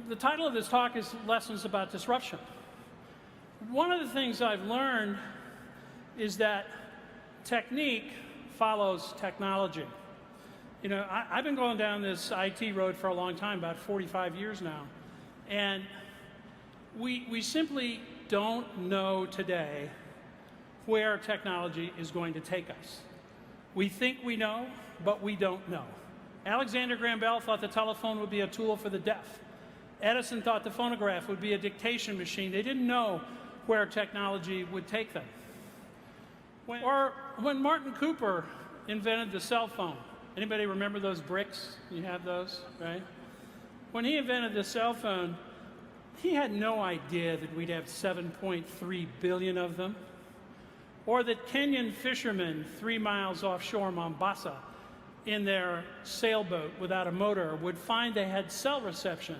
the title of this talk is Lessons About Disruption. One of the things I've learned is that technique follows technology. You know, I've been going down this IT road for a long time, about 45 years now, and we simply don't know today where technology is going to take us. We think we know, but we don't know. Alexander Graham Bell thought the telephone would be a tool for the deaf. Edison thought the phonograph would be a dictation machine. They didn't know where technology would take them. When Martin Cooper invented the cell phone, anybody remember those bricks? You have those, right? When he invented the cell phone, he had no idea that we'd have 7.3 billion of them, or that Kenyan fishermen 3 miles offshore Mombasa in their sailboat without a motor would find they had cell reception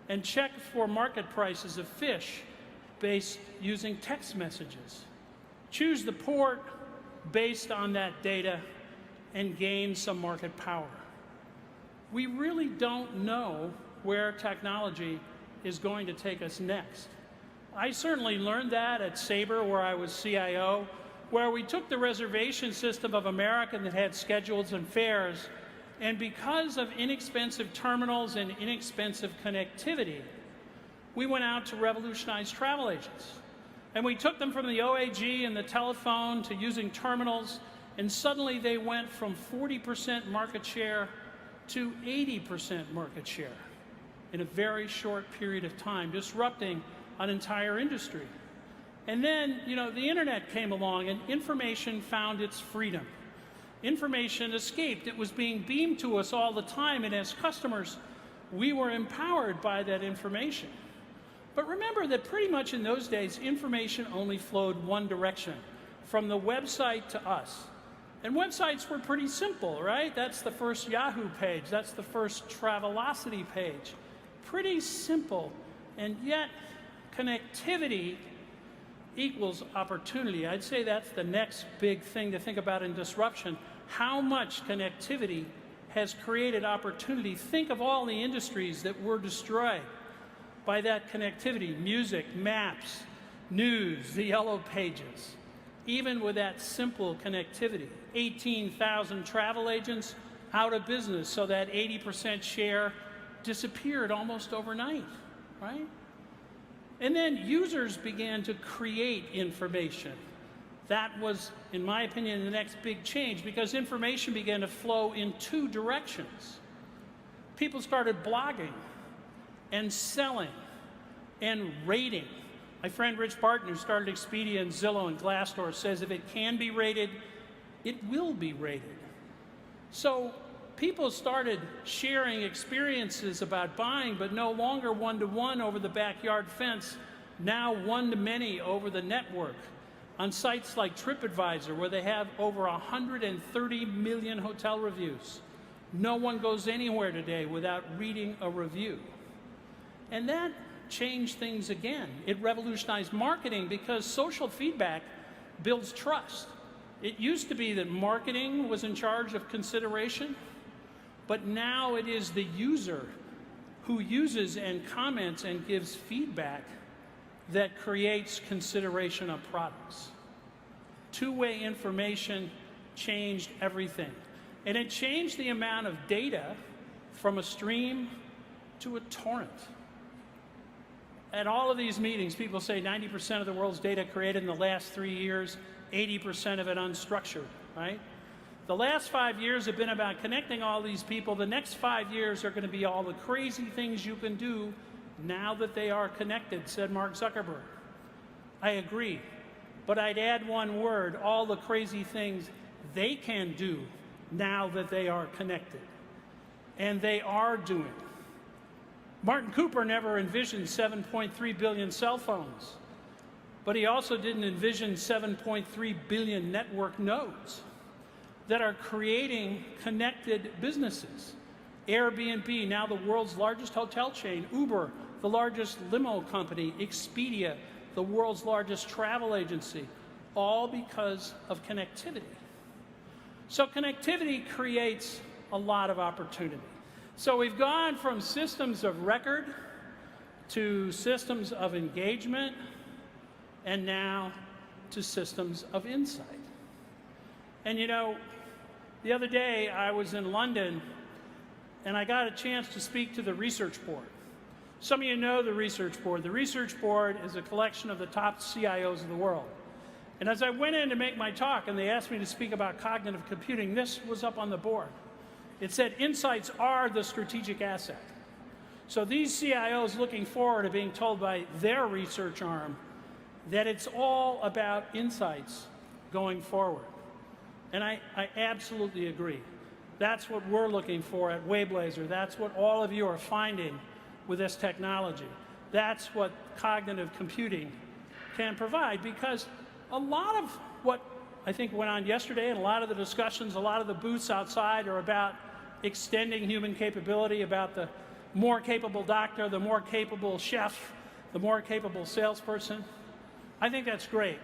and check for market prices of fish based using text messages. Choose the port based on that data and gain some market power. We really don't know where technology is going to take us next. I certainly learned that at Sabre, where I was CIO, where we took the reservation system of American that had schedules and fares, and because of inexpensive terminals and inexpensive connectivity, we went out to revolutionize travel agents. And we took them from the OAG and the telephone to using terminals, and suddenly they went from 40% market share to 80% market share in a very short period of time, disrupting an entire industry. And then, you know, the internet came along and information found its freedom. Information escaped. It was being beamed to us all the time, and as customers, we were empowered by that information. But remember that pretty much in those days, information only flowed one direction, from the website to us. And websites were pretty simple, right? That's the first Yahoo page. That's the first Travelocity page. Pretty simple, and yet connectivity equals opportunity. I'd say that's the next big thing to think about in disruption. How much connectivity has created opportunity? Think of all the industries that were destroyed by that connectivity: music, maps, news, the yellow pages. Even with that simple connectivity, 18,000 travel agents out of business, so that 80% share disappeared almost overnight, right? And then users began to create information. That was, in my opinion, the next big change, because information began to flow in two directions. People started blogging and selling and rating. My friend Rich Barton, who started Expedia and Zillow and Glassdoor, says if it can be rated, it will be rated. So people started sharing experiences about buying, but no longer one-to-one over the backyard fence, now one-to-many over the network on sites like TripAdvisor, where they have over 130 million hotel reviews. No one goes anywhere today without reading a review. And that changed things again. It revolutionized marketing because social feedback builds trust. It used to be that marketing was in charge of consideration, but now it is the user who uses and comments and gives feedback that creates consideration of products. Two-way information changed everything. And it changed the amount of data from a stream to a torrent. At all of these meetings, people say 90% of the world's data created in the last 3 years, 80% of it unstructured, right? The last 5 years have been about connecting all these people. The next 5 years are going to be all the crazy things you can do now that they are connected, said Mark Zuckerberg. I agree, but I'd add one word: all the crazy things they can do now that they are connected. And they are doing. Martin Cooper never envisioned 7.3 billion cell phones, but he also didn't envision 7.3 billion network nodes that are creating connected businesses. Airbnb, now the world's largest hotel chain; Uber, the largest limo company; Expedia, the world's largest travel agency, all because of connectivity. So connectivity creates a lot of opportunity. So we've gone from systems of record to systems of engagement, and now to systems of insight. And you know, the other day I was in London and I got a chance to speak to the research board. Some of you know the research board. The research board is a collection of the top CIOs of the world. And as I went in to make my talk and they asked me to speak about cognitive computing, this was up on the board. It said, insights are the strategic asset. So these CIOs looking forward are being told by their research arm that it's all about insights going forward. And I absolutely agree. That's what we're looking for at Wayblazer. That's what all of you are finding with this technology. That's what cognitive computing can provide, because a lot of what I think went on yesterday and a lot of the discussions, a lot of the booths outside are about extending human capability, about the more capable doctor, the more capable chef, the more capable salesperson. I think that's great.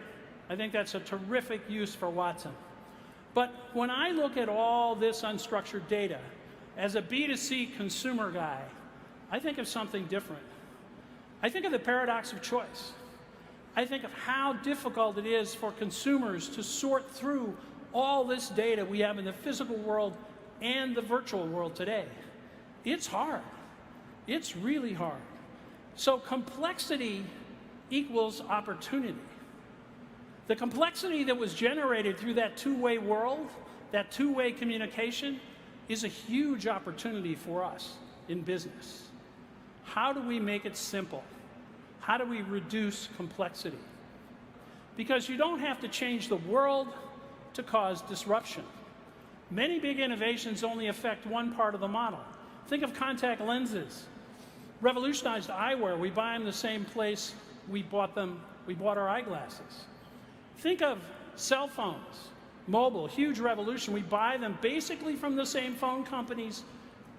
I think that's a terrific use for Watson. But when I look at all this unstructured data, as a B2C consumer guy, I think of something different. I think of the paradox of choice. I think of how difficult it is for consumers to sort through all this data we have in the physical world and the virtual world today. It's hard. It's really hard. So complexity equals opportunity. The complexity that was generated through that two-way world, that two-way communication, is a huge opportunity for us in business. How do we make it simple? How do we reduce complexity? Because you don't have to change the world to cause disruption. Many big innovations only affect one part of the model. Think of contact lenses. Revolutionized eyewear. We buy them the same place we bought our eyeglasses. Think of cell phones, mobile, huge revolution. We buy them basically from the same phone companies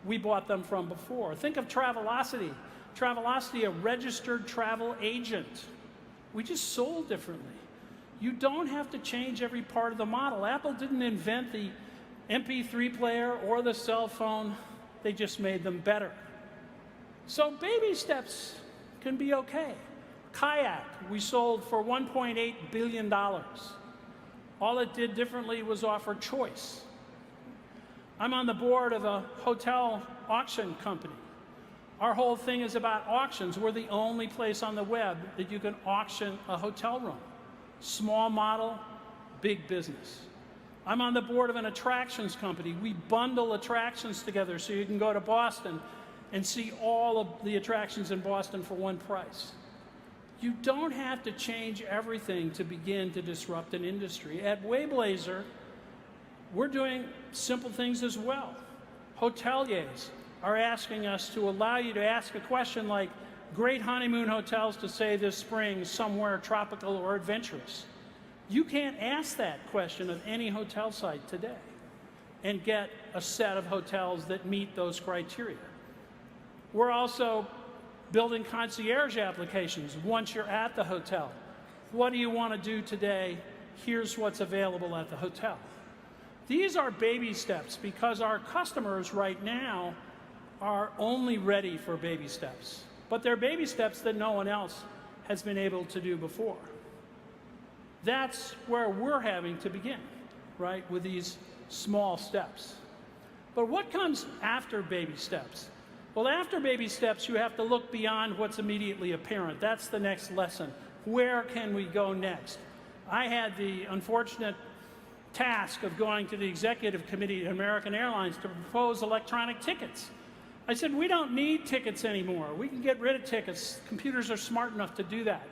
we bought them from before. Think of Travelocity. Travelocity, a registered travel agent. We just sold differently. You don't have to change every part of the model. Apple didn't invent the MP3 player or the cell phone. They just made them better. So baby steps can be okay. Kayak, we sold for $1.8 billion. All it did differently was offer choice. I'm on the board of a hotel auction company. Our whole thing is about auctions. We're the only place on the web that you can auction a hotel room. Small model, big business. I'm on the board of an attractions company. We bundle attractions together so you can go to Boston and see all of the attractions in Boston for one price. You don't have to change everything to begin to disrupt an industry. At Wayblazer, we're doing simple things as well. Hoteliers are asking us to allow you to ask a question like, great honeymoon hotels to say this spring somewhere tropical or adventurous. You can't ask that question of any hotel site today and get a set of hotels that meet those criteria. We're also building concierge applications once you're at the hotel. What do you want to do today? Here's what's available at the hotel. These are baby steps because our customers right now are only ready for baby steps. But they're baby steps that no one else has been able to do before. That's where we're having to begin, right, with these small steps. But what comes after baby steps? Well, after baby steps, you have to look beyond what's immediately apparent. That's the next lesson. Where can we go next? I had the unfortunate task of going to the executive committee at American Airlines to propose electronic tickets. I said, we don't need tickets anymore. We can get rid of tickets. Computers are smart enough to do that.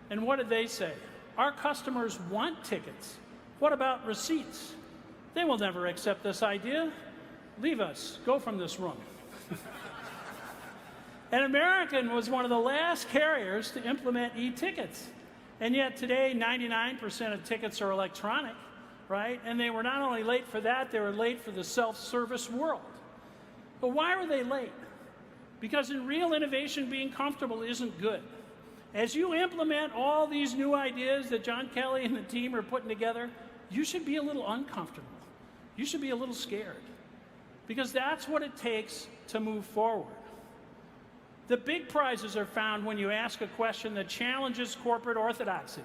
And what did they say? Our customers want tickets. What about receipts? They will never accept this idea. Leave us. Go from this room. And American was one of the last carriers to implement e-tickets. And yet today, 99% of tickets are electronic, right? And they were not only late for that, they were late for the self-service world. But why were they late? Because in real innovation, being comfortable isn't good. As you implement all these new ideas that John Kelly and the team are putting together, you should be a little uncomfortable. You should be a little scared. Because that's what it takes to move forward. The big prizes are found when you ask a question that challenges corporate orthodoxy.